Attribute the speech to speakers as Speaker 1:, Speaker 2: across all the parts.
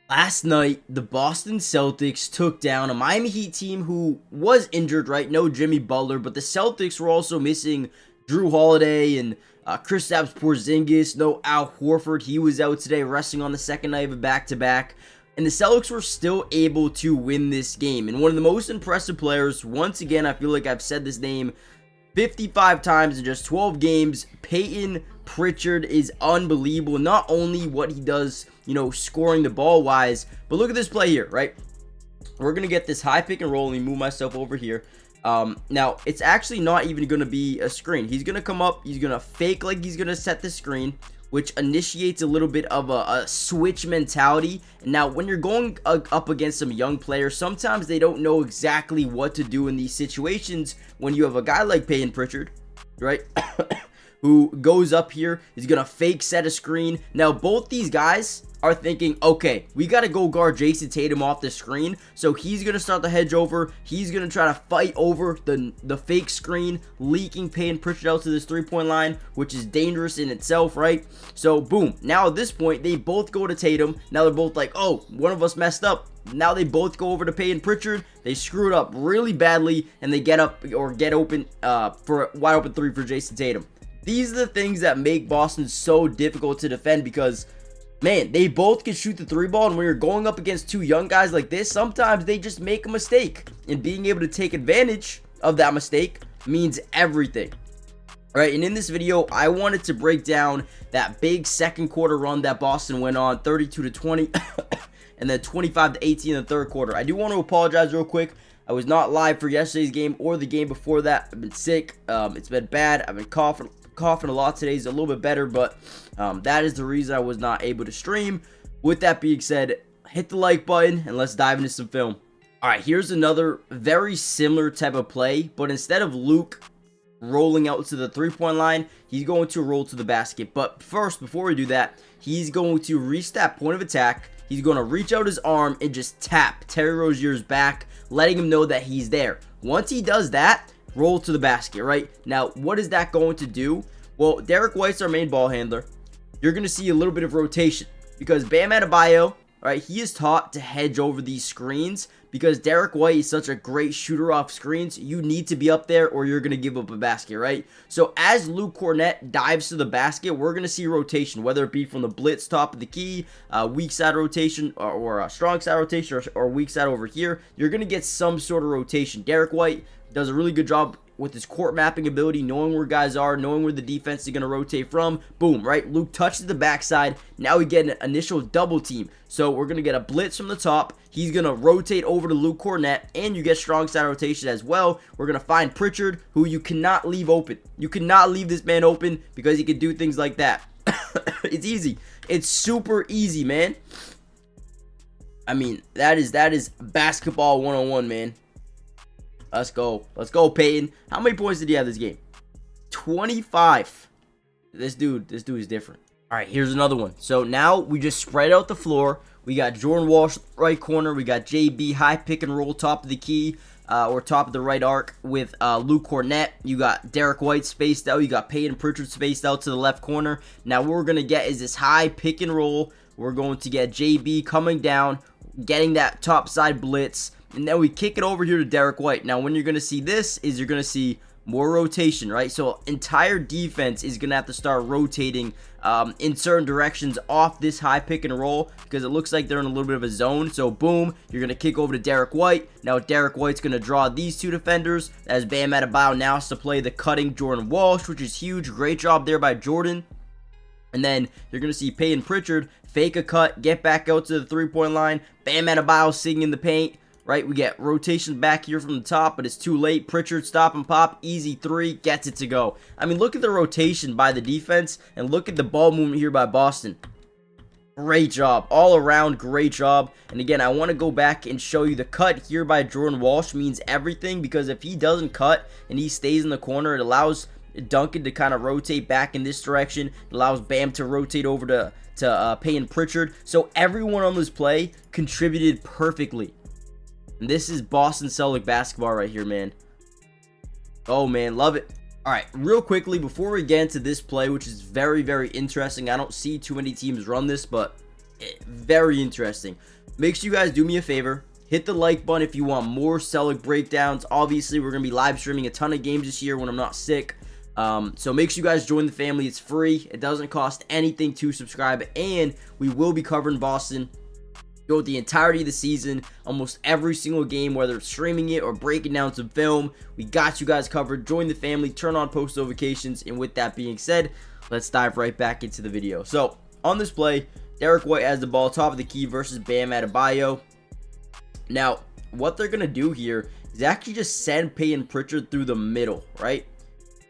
Speaker 1: Last night, the Boston Celtics took down a Miami Heat team who was injured, right? No Jimmy Butler, but the Celtics were also missing Drew Holiday and Kristaps Porzingis. No Al Horford, he was out today resting on the second night of a back-to-back. And the Celtics were still able to win this game. And one of the most impressive players, once again, I feel like I've said this name 55 times in just 12 games. Peyton Pritchard is unbelievable. Not only what he does, scoring the ball wise, but look at this play here, right? We're going to get this high pick and roll. Let me move myself over here. Now, it's actually not even going to be a screen. He's going to come up. He's going to fake like he's going to set the screen, which initiates a little bit of a switch mentality. And now, when you're going up against some young players, sometimes they don't know exactly what to do in these situations. When you have a guy like Peyton Pritchard, right, who goes up here, is going to fake set a screen. Now, both these guys are thinking, okay, we got to go guard Jason Tatum off the screen. So he's going to start the hedge over. He's going to try to fight over the fake screen, leaking Peyton Pritchard out to this three-point line, which is dangerous in itself, right? So, boom. Now, at this point, they both go to Tatum. Now, they're both like, oh, one of us messed up. Now, they both go over to Peyton Pritchard. They screwed up really badly, and they get up or get open for a wide open three for Jason Tatum. These are the things that make Boston so difficult to defend because, man, they both can shoot the three ball, and when you're going up against two young guys like this, sometimes they just make a mistake, and being able to take advantage of that mistake means everything. All right, and in this video, I wanted to break down that big second quarter run that Boston went on, 32-20, and then 25-18 in the third quarter. I do want to apologize real quick. I was not live for yesterday's game or the game before that. I've been sick. It's been bad. I've been coughing a lot. Today's a little bit better, but that is the reason I was not able to stream. With that being said, hit the like button and let's dive into some film. All right, here's another very similar type of play, but instead of Luke rolling out to the three-point line, he's going to roll to the basket. But first, before we do that, he's going to reach that point of attack. He's going to reach out his arm and just tap Terry Rozier's back, letting him know that he's there. Once he does that, roll to the basket, right? Now, what is that going to do? Well, Derek White's our main ball handler. You're going to see a little bit of rotation because Bam Adebayo, right, he is taught to hedge over these screens because Derek White is such a great shooter off screens. You need to be up there or you're going to give up a basket, right? So as Luke Cornett dives to the basket, we're going to see rotation, whether it be from the blitz top of the key, weak side rotation, or a strong side rotation, or weak side over here. You're going to get some sort of rotation. Derek White does a really good job with his court mapping ability, knowing where guys are, knowing where the defense is going to rotate from. Boom, right? Luke touches the backside. Now we get an initial double team. So we're going to get a blitz from the top. He's going to rotate over to Luke Cornett, and you get strong side rotation as well. We're going to find Pritchard, who you cannot leave open. You cannot leave this man open because he can do things like that. It's easy. It's super easy, man. I mean, that is basketball 101, man. Let's go. Let's go, Peyton. How many points did he have this game? 25. This dude is different. All right, here's another one. So now we just spread out the floor. We got Jordan Walsh right corner. We got JB high pick and roll top of the key or top of the right arc with Luke Cornett. You got Derek White spaced out. You got Peyton Pritchard spaced out to the left corner. Now what we're going to get is this high pick and roll. We're going to get JB coming down, getting that top side blitz. And then we kick it over here to Derek White. Now, when you're going to see this is you're going to see more rotation, right? So, entire defense is going to have to start rotating in certain directions off this high pick and roll because it looks like they're in a little bit of a zone. So, boom, you're going to kick over to Derek White. Now, Derek White's going to draw these two defenders as Bam Adebayo now has to play the cutting Jordan Walsh, which is huge. Great job there by Jordan. And then you're going to see Peyton Pritchard fake a cut, get back out to the three-point line. Bam Adebayo sitting in the paint. Right, we get rotation back here from the top, but it's too late. Pritchard stop and pop, easy three, gets it to go. I mean, look at the rotation by the defense, and look at the ball movement here by Boston. Great job, all around, great job. And again, I want to go back and show you the cut here by Jordan Walsh means everything, because if he doesn't cut and he stays in the corner, it allows Duncan to kind of rotate back in this direction. It allows Bam to rotate over to Peyton Pritchard. So everyone on this play contributed perfectly. And this is Boston Celtic basketball right here, man. Oh, man, love it. All right, real quickly, before we get into this play, which is very, very interesting. I don't see too many teams run this, but Very interesting. Make sure you guys do me a favor. Hit the like button if you want more Celtic breakdowns. Obviously, we're going to be live streaming a ton of games this year when I'm not sick. So make sure you guys join the family. It's free. It doesn't cost anything to subscribe. And we will be covering Boston throughout the entirety of the season, almost every single game, whether it's streaming it or breaking down some film. We got you guys covered. Join the family, turn on post notifications, and with that being said, let's dive right back into the video. So on this play, Derek White has the ball top of the key versus Bam Adebayo. Now what they're gonna do here is actually just send Peyton Pritchard through the middle, right?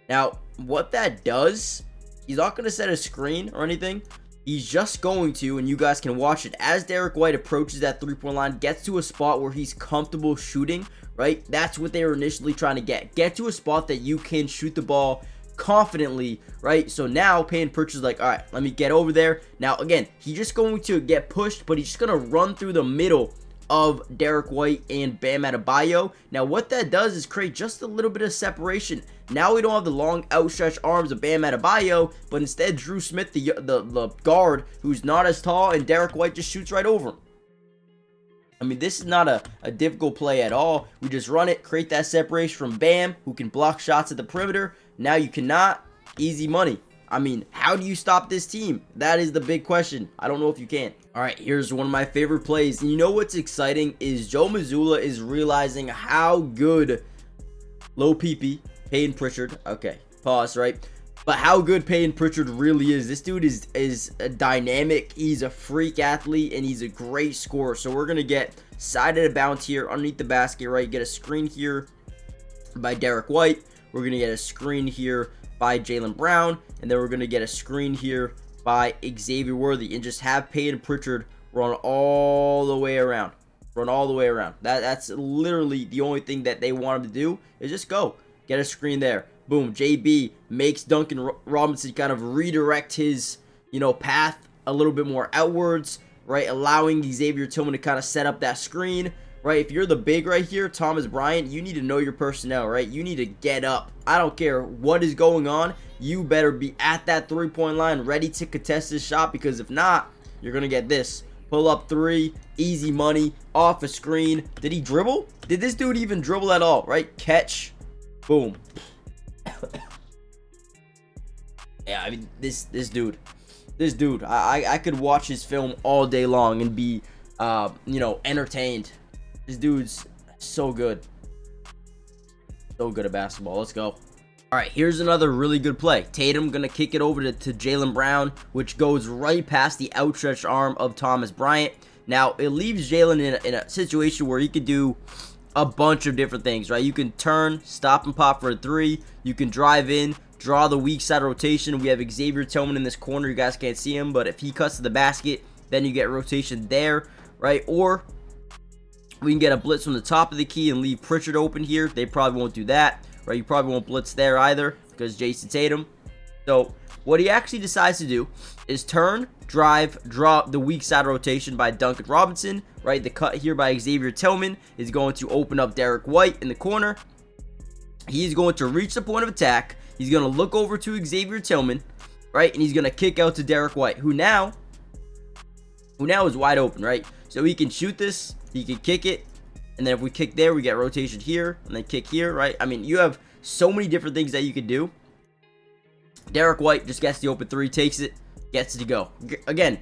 Speaker 1: Now what that does, he's not gonna set a screen or anything. He's just going to, and you guys can watch it, as Derek White approaches that three-point line, gets to a spot where he's comfortable shooting, right? That's what they were initially trying to get to a spot that you can shoot the ball confidently, right? So now Peyton Pritchard's like, all right, let me get over there. Now again, he's just going to get pushed, but he's just gonna run through the middle of Derek White and Bam Adebayo. Now what that does is create just a little bit of separation. Now we don't have the long outstretched arms of Bam Adebayo, but instead Drew Smith, the guard, who's not as tall, and Derek White just shoots right over him. I mean, this is not a difficult play at all. We just run it, create that separation from Bam, who can block shots at the perimeter. Now you cannot. Easy money. I mean, how do you stop this team? That is the big question. I don't know if you can. All right, here's one of my favorite plays. And you know what's exciting is Joe Mazzulla is realizing how good low PP, Peyton Pritchard. Okay, pause, right? But how good Peyton Pritchard really is. This dude is a dynamic. He's a freak athlete, and he's a great scorer. So we're going to get side of the bounce here underneath the basket, right? Get a screen here by Derek White. We're going to get a screen here by Jaylen Brown, and then we're going to get a screen here by Xavier Worthy, and just have Peyton Pritchard run all the way around. Run all the way around. That's literally the only thing that they want him to do, is just go. Get a screen there. Boom. JB makes Duncan Robinson kind of redirect his, path a little bit more outwards, right? Allowing Xavier Tillman to kind of set up that screen. Right, if you're the big right here, Thomas Bryant, you need to know your personnel, right? You need to get up. I don't care what is going on. You better be at that three-point line ready to contest this shot, because if not, you're going to get this. Pull up three, easy money, off a screen. Did he dribble? Did this dude even dribble at all, right? Catch. Boom. Yeah, I mean, this dude, I could watch his film all day long and be, entertained. This dude's so good. So good at basketball. Let's go. All right, here's another really good play. Tatum going to kick it over to Jaylen Brown, which goes right past the outstretched arm of Thomas Bryant. Now, it leaves Jaylen in a situation where he could do a bunch of different things, right? You can turn, stop and pop for a three. You can drive in, draw the weak side rotation. We have Xavier Tillman in this corner. You guys can't see him, but if he cuts to the basket, then you get rotation there, right? Or we can get a blitz from the top of the key and leave Pritchard open here. They probably won't do that, right? You probably won't blitz there either because Jason Tatum. So what he actually decides to do is turn, drive, draw the weak side rotation by Duncan Robinson, right? The cut here by Xavier Tillman is going to open up Derek White in the corner. He's going to reach the point of attack. He's going to look over to Xavier Tillman, right? And he's going to kick out to Derek White, who now is wide open, right? So he can shoot this. He can kick it, and then if we kick there, we get rotation here, and then kick here, right? I mean, you have so many different things that you could do. Derek White just gets the open three, takes it, gets it to go. Again,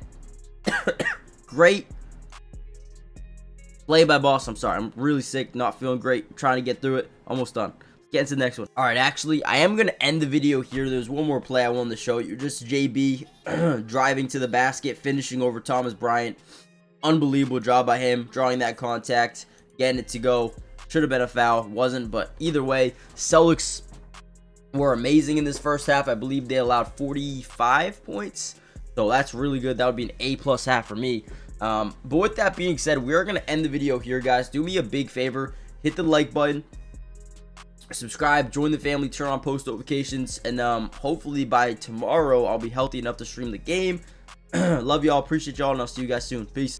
Speaker 1: great play by Boston. I'm sorry, I'm really sick, not feeling great. I'm trying to get through it. Almost done. Let's get into the next one. All right, actually, I am going to end the video here. There's one more play I wanted to show you. Just JB driving to the basket, finishing over Thomas Bryant. Unbelievable job by him, drawing that contact, getting it to go. Should have been a foul, wasn't, but either way, Celtics were amazing in this first half. I believe they allowed 45 points, so that's really good. That would be an A+ half for me. But with that being said, we're going to end the video here, guys. Do me a big favor, hit the like button, subscribe, join the family, turn on post notifications, and hopefully by tomorrow, I'll be healthy enough to stream the game. Love y'all, appreciate y'all, and I'll see you guys soon. Peace.